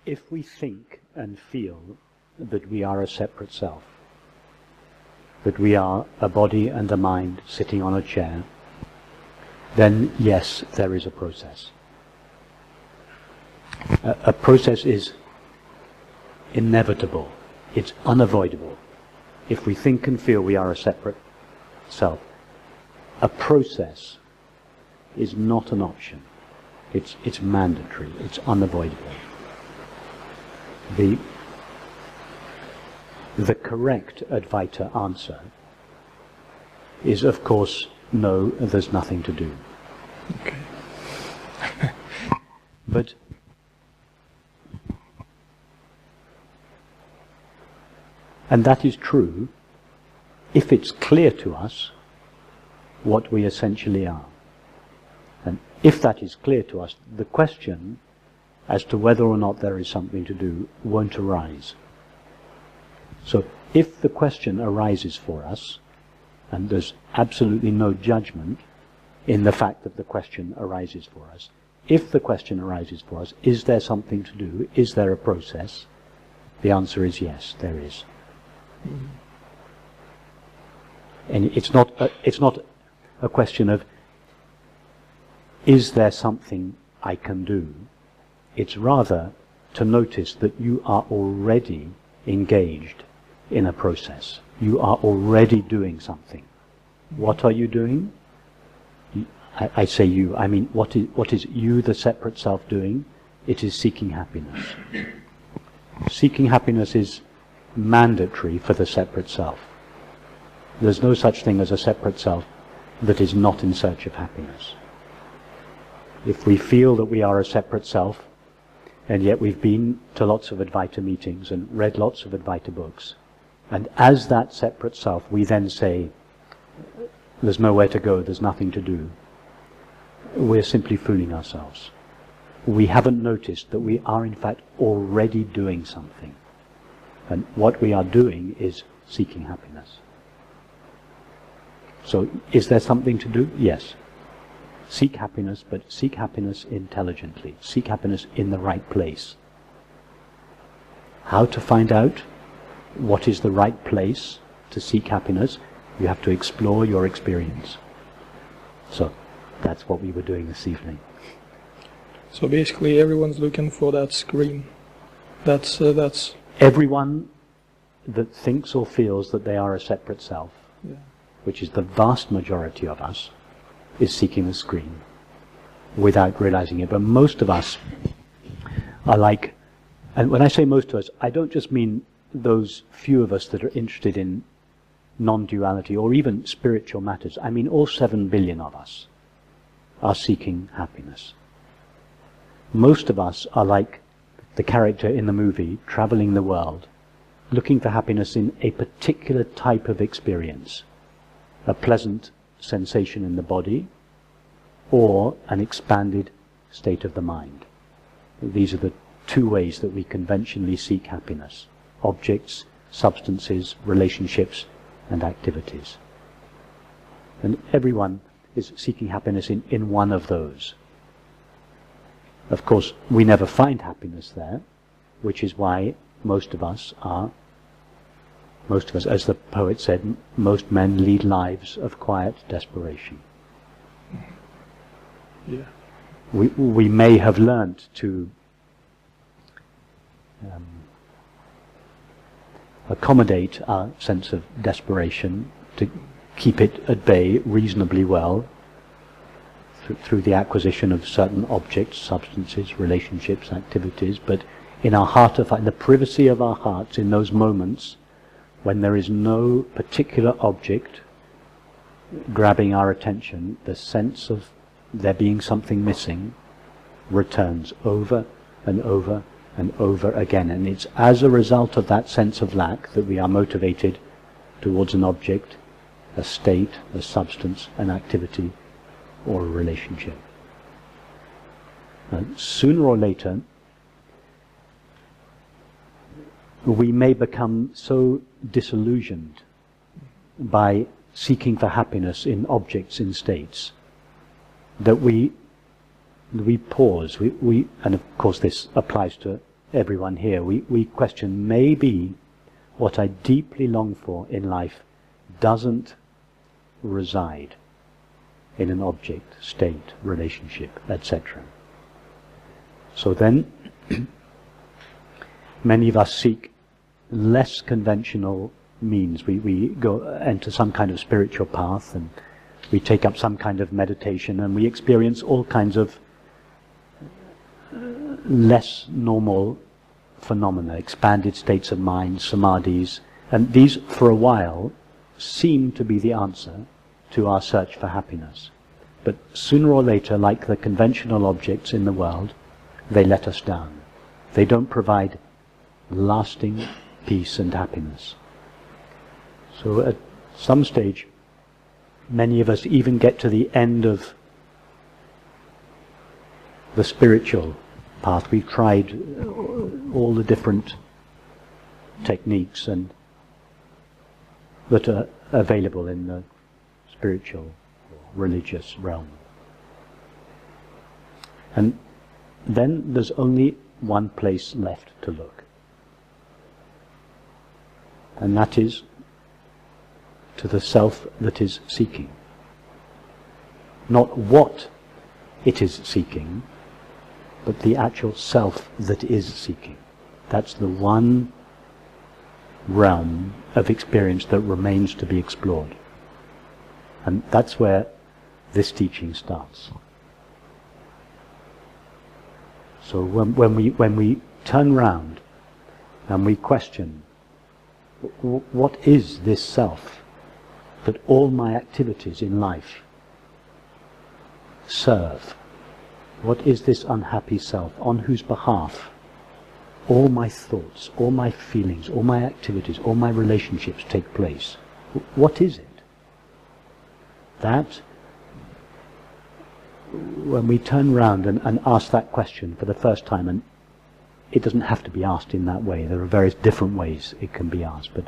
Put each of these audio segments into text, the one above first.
if we think and feel that we are a separate self, that we are a body and a mind sitting on a chair, then yes, there is a process. A process is inevitable. It's unavoidable. If we think and feel we are a separate self, a process is not an option. It's mandatory. It's unavoidable. The correct Advaita answer is, of course, no, there's nothing to do. Okay. But and that is true if it's clear to us what we essentially are. And if that is clear to us, the question as to whether or not there is something to do won't arise. So if the question arises for us, and there's absolutely no judgment in the fact that the question arises for us, if the question arises for us, is there something to do? Is there a process? The answer is yes, there is. And it's not a question of, is there something I can do? It's rather to notice that you are already engaged in a process. You are already doing something. What are you doing? I say you, I mean what is you, the separate self, doing? It is seeking happiness. Seeking happiness is mandatory for the separate self. There's no such thing as a separate self that is not in search of happiness. If we feel that we are a separate self, and yet we've been to lots of Advaita meetings and read lots of Advaita books, and as that separate self we then say, there's nowhere to go, there's nothing to do, we're simply fooling ourselves. We haven't noticed that we are in fact already doing something. And what we are doing is seeking happiness. So, is there something to do? Yes. Seek happiness, but seek happiness intelligently. Seek happiness in the right place. How to find out what is the right place to seek happiness? You have to explore your experience. So, that's what we were doing this evening. So basically everyone's looking for that screen. That's Everyone that thinks or feels that they are a separate self, yeah. which is the vast majority of us, is seeking the screen without realizing it. But most of us are like, and when I say most of us, I don't just mean those few of us that are interested in non-duality or even spiritual matters. I mean all 7 billion of us are seeking happiness. Most of us are like the character in the movie, traveling the world, looking for happiness in a particular type of experience, a pleasant sensation in the body, or an expanded state of the mind. These are the 2 ways that we conventionally seek happiness: objects, substances, relationships, and activities. And everyone is seeking happiness in one of those. Of course, we never find happiness there, which is why most of us, as the poet said, most men lead lives of quiet desperation. Yeah. We may have learnt to accommodate our sense of desperation, to keep it at bay reasonably well, through the acquisition of certain objects, substances, relationships, activities, but in our heart, in the privacy of our hearts, in those moments when there is no particular object grabbing our attention, the sense of there being something missing returns over and over and over again. And it's as a result of that sense of lack that we are motivated towards an object, a state, a substance, an activity, or a relationship. Sooner or later, we may become so disillusioned by seeking for happiness in objects, in states, that we pause. And of course this applies to everyone here, we question, maybe what I deeply long for in life doesn't reside in an object, state, relationship, etc. So then, many of us seek less conventional means. We go enter some kind of spiritual path, and we take up some kind of meditation, and we experience all kinds of less normal phenomena, expanded states of mind, samadhis, and these for a while seem to be the answer to our search for happiness. But sooner or later, like the conventional objects in the world, they let us down. They don't provide lasting peace and happiness. So at some stage, many of us even get to the end of the spiritual path. We've tried all the different techniques and that are available in the spiritual or religious realm. And then there's only one place left to look. And that is to the self that is seeking. Not what it is seeking, but the actual self that is seeking. That's the one realm of experience that remains to be explored. And that's where this teaching starts. So when we turn round and we question, what is this self that all my activities in life serve? What is this unhappy self on whose behalf all my thoughts, all my feelings, all my activities, all my relationships take place? What is it? That, when we turn round and ask that question for the first time, and it doesn't have to be asked in that way, there are various different ways it can be asked, but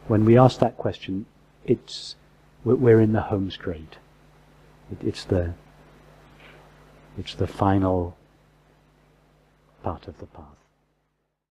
when we ask that question, we're in the home straight. It's the final part of the path.